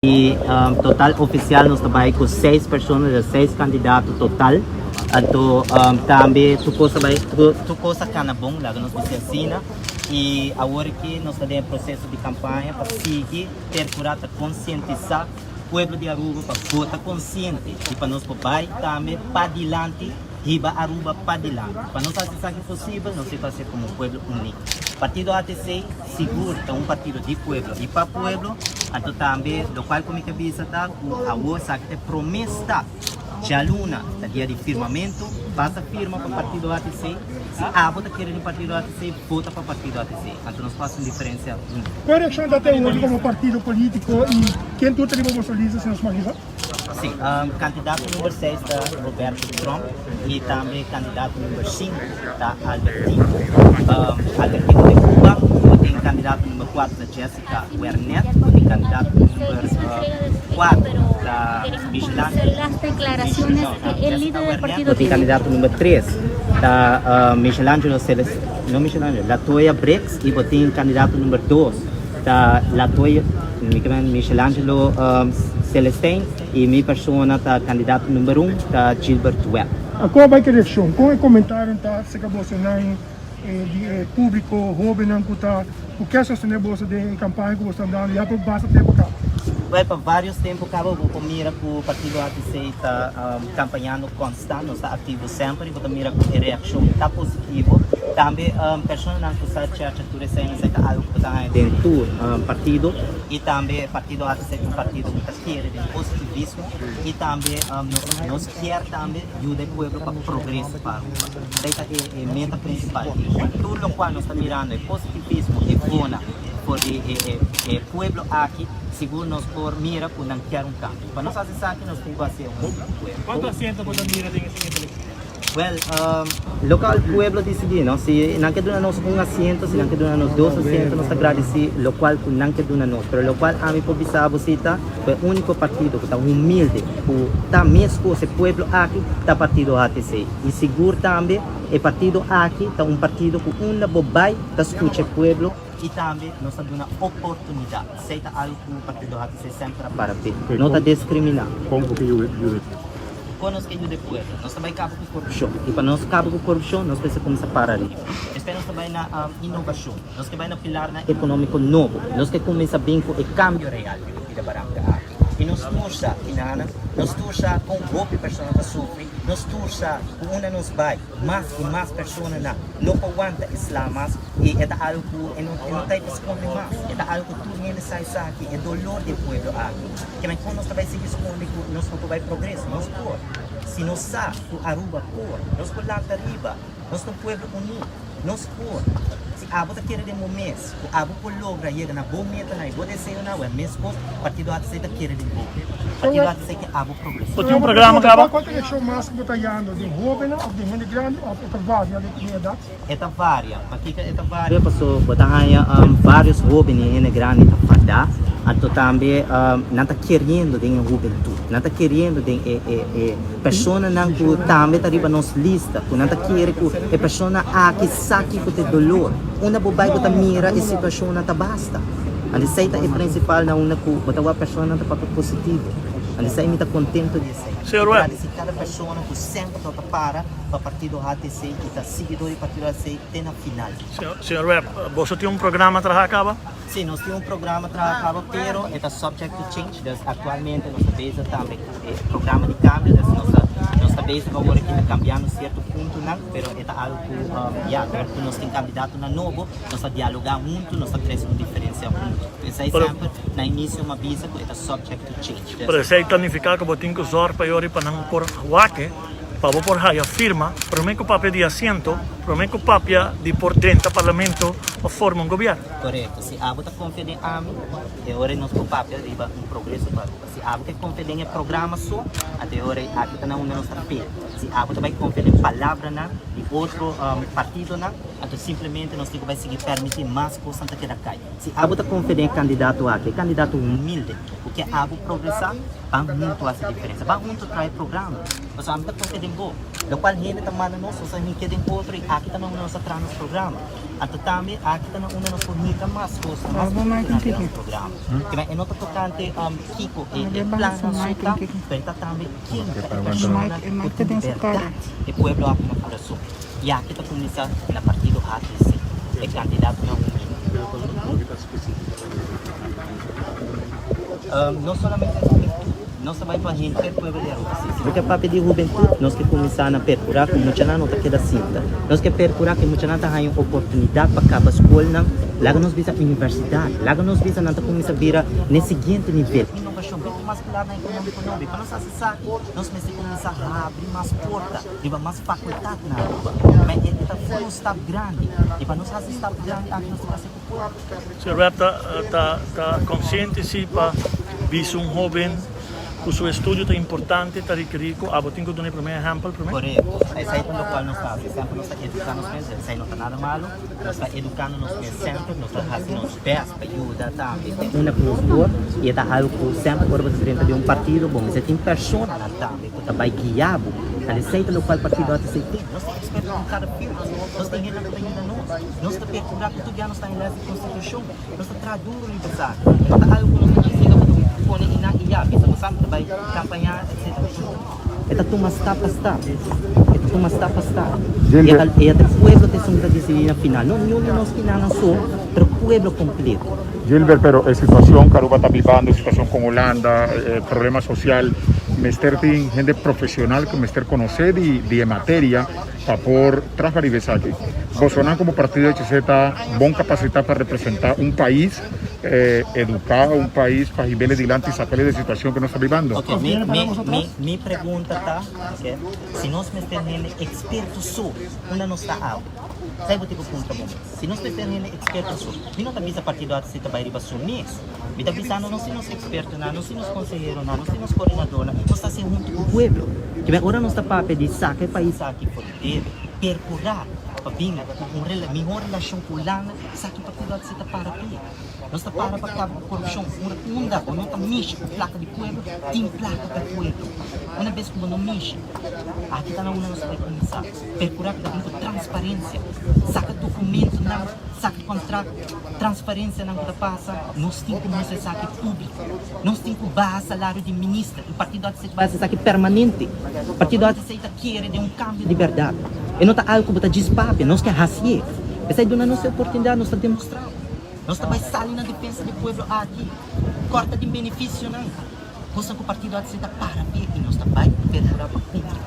E total oficial nós trabalhamos com 6 pessoas, 6 candidatos total. Então também tu coisa cana bom lá que nós assina e agora que nós estamos em processo de campanha para seguir, procurar conscientizar o povo de Aruba para votar consciente e para nós vai também para adiante. Riba Aruba para adiante. Para nós fazer isso que possível, nós temos que fazer como um povo único. Partido ATC seguro, é um partido de povo e para povo, então também, do qual como que visa tá, a vossa que é promessa de aluna, da dia de firmamento, passa firma para o partido ATC, se a vota querer no partido ATC, vota para o partido ATC. Então nós fazemos diferença. Qual é a reação da hoje como partido político e quem tu tem como solista se nos marisa? Sim, candidato número 6 da Roberto Trump e também candidato número 5 da Albertino. Albertino de Cuba, tem candidato número 4 da Jessica Werner, tem candidato número 4 da Michelangelo. Las declaraciones que el líder del partido tem candidato número 3 da Michelangelo Michelangelo, Latoya Briggs e tem candidato número 2 da Latoya Michelangelo Celestine e minha pessoa está candidato número 1 da Gilbert Webb. Qual vai que reação? Qual é o comentário tá se acabou sendo de público, jovem que está o que é sostener bolsa de campanha que você está dando já por bastante tempo cá? Vai para vários tempos, acabou com mira que o partido ATC está campanhando constante, está ativo sempre, e mira que a reação está positiva. Também pessoas que estão chateadas está algo que está dentro do partido e também o partido ATC é um partido que quer de positivismo e também nós quer também ajudar o povo para progresso para a Aruba. Essa é a meta principal. Tudo o qual nós estamos mirando é positivismo e boa por o povo aqui. Seguro nós por mira por não quer um cambio. Para nós fazer isso aqui, nós temos que fazer um povo. Quanto assento por mira tem esse eleição? Well, local pueblo decidir, não? Se não quer donar nós um assento, se não quer donar nós 2 assentos, nós agradecemos local que não quer donar nós. Mas local a mim por bisa você tá, é o único partido que está humilde, que está mesmo esse pueblo aqui, está partido ATC. E seguro também, é partido aqui, está um partido que uma bobai, está escuta o pueblo. E também nós damos uma oportunidade. Seita algo que o partido ATC sempre para ver. Não está discriminando. Como que eu Quando nós queremos depois, nós também acabamos com a corrupção. E para nós acabar com a corrupção, nós precisamos começar a parar ali. Nós também na inovação, nós também na pilar na econômico novo. Nós queremos começar bem com o câmbio real da barranca. E nós torça, Inana, nós torça com golpe pessoas que sofrem, nós torça com uma nos vai, mais e mais pessoas não aguenta islamas e é algo que não tem que esconder mais, é algo que tudo ainda sai aqui, é dolor do povo aqui. Que mas quando nós também seguir escondendo, nós não vai progresso, nós por. Se nós sabemos que Aruba por, nós por lá arriba, nós somos povo unido, nós por. A bota querer de mês, a bota logra chega na boa meta na boa desejo na web mês com partido ATC da querer de boa. Partido ATC que a boa progresso. Tem um programa acaba. Qual é a reação mais que está indo de jovem ou de gente grande ou de várias de idade? Esta varia, aqui esta varia passou botar vários jovens e gente grande a fadar. Então também não está querendo de juventude, não está querendo de pessoas que também está riba nos lista, não está querendo que pessoas que sabe que tem dolor, uma bobai que mira a situação não está basta. A receita é principal na uma que botar a pessoa não está positivo. A receita está contente de ser. Senhor Webb. Cada pessoa que sempre está para o partido ATC e está seguidor do partido ATC tem na final. Senhor Webb, você tem um programa para acaba? Sim, nós temos um programa para acabar, pero é subject to change. Atualmente, nós estamos também programa de câmbio, nós estamos agora aqui cambiando certo ponto, pero é algo que nós temos candidato na novo, nós estamos dialogar junto, nós estamos crescendo diferença junto. Isso aí sempre, na início, uma visa que é subject to change. Para isso aí planificar que você tem que usar para não por huaque, para por a firma, para mim que o papel de assento, para mim que o papel de por dentro do parlamento forma um governo. Correto. Se a está confiante a mim, agora nós o papel de um progresso para se a está confiante em programa só, até agora aqui está na nossa pele. Se a está vai confiar em palavra de outro partido então simplesmente nós temos que seguir permitir mais coisas que da cai. Se a está confiante em candidato aqui, candidato humilde, porque a progressar, vamos muito a essa diferença, vamos muito trazer programa. Mas a está confiante em bom. lo qual gente tamana nós sa hinke din outro e aqui também nós atrás programa. Ato também aqui também uma nós fornita mais coisa, mais no programa. Que vai nota tocante Kiko e plan suta, pero também quem e pueblo a como coração. E aqui tá começar na partido ATC. É candidato na não solamente a juventude, nós também para a gente ter pueblo de Aruba. Porque para pedir juventude, nós que começar a percurar com muita não está queda cinta. Nós que percurar que muita não está tendo oportunidade para acabar a escola, lá nós visa a universidade, lá nós visa não começar a virar nesse seguinte nível. Inovação muito mais clara na economia, para nós acessar, nós precisamos começar a abrir mais portas, mais faculdade na Aruba. Mas está foi um estado grande, e para nós fazer estado grande, aqui nós temos que fazer. Se está consciente sim para ver um jovem que seu estudo é importante, está rico, eu tenho que dar um primeiro exemplo para mim. Correto. Essa é o qual nós fazemos. Sempre nós estamos educando os meus, isso aí não está nada malo. Nós estamos educando os meus sempre, nós estamos fazendo os pés para ajudar também. Uma postura e está algo sempre por dentro de partido, bom, mas tem pessoas também que vai guiar, a receita do qual partido está aceitando. Nós temos respeito com cada filho, nós temos gente que ainda nós estamos perguntando que tudo já não está em lei de constituição, nós estamos traduzindo o universal. Então está algo que nós temos que pôr em na IA, bisa sempre vai campanhar, etc. Esta turma está para estar. Esta turma está para estar. E até o pueblo tem que decidir na final. Não nós final não só, mas o pueblo completo. Gilbert, pero a situación que Aruba está viviendo, situación con Holanda, problema social, mester tem gente profesional que mester conocer de materia para por trabajar y besar. Bolsonaro como partido de HZ bom capacitado para representar un país educado, un país para ir adelante y sacarle de situación que nos está viviendo. Ok, mi pregunta está, okay, se nós metermos expertos sobre, onde não está algo. Sabe o tipo de ponto bom? Se nós metermos expertos sobre, e não avisa a partir do ATC vai ir assumir isso, me está avisando não se nós expertos, não se nós conselheiros, não se nós coordenadores, nós está sendo junto com o pueblo. Que agora nós está para pedir saque país aqui por dele, percurar, para vir uma melhor relação com o Holanda, saque para cuidar de se para aqui. Nós está para acabar com a corrupção, uma onda, não está mexe com placa de pueblo, tem placa para pueblo. Uma vez que não mexe, aqui está na onda nós vai começar, percurar que dá muito transparência, saca documento, não, saca contrato, transparência não passa, nós temos que mostrar saque público, nós temos que baixar salário de ministro, o partido ATC vai ser saque permanente, o partido ATC está querendo um câmbio de verdade, e não está algo que está despape, nós queremos raciar, essa é a nossa oportunidade, nós estamos demonstrando. Nós também saímos na defesa do povo aqui, corta de benefício, não. Coisa que o partido ATC está para ver e nós também perdurar para cumprir.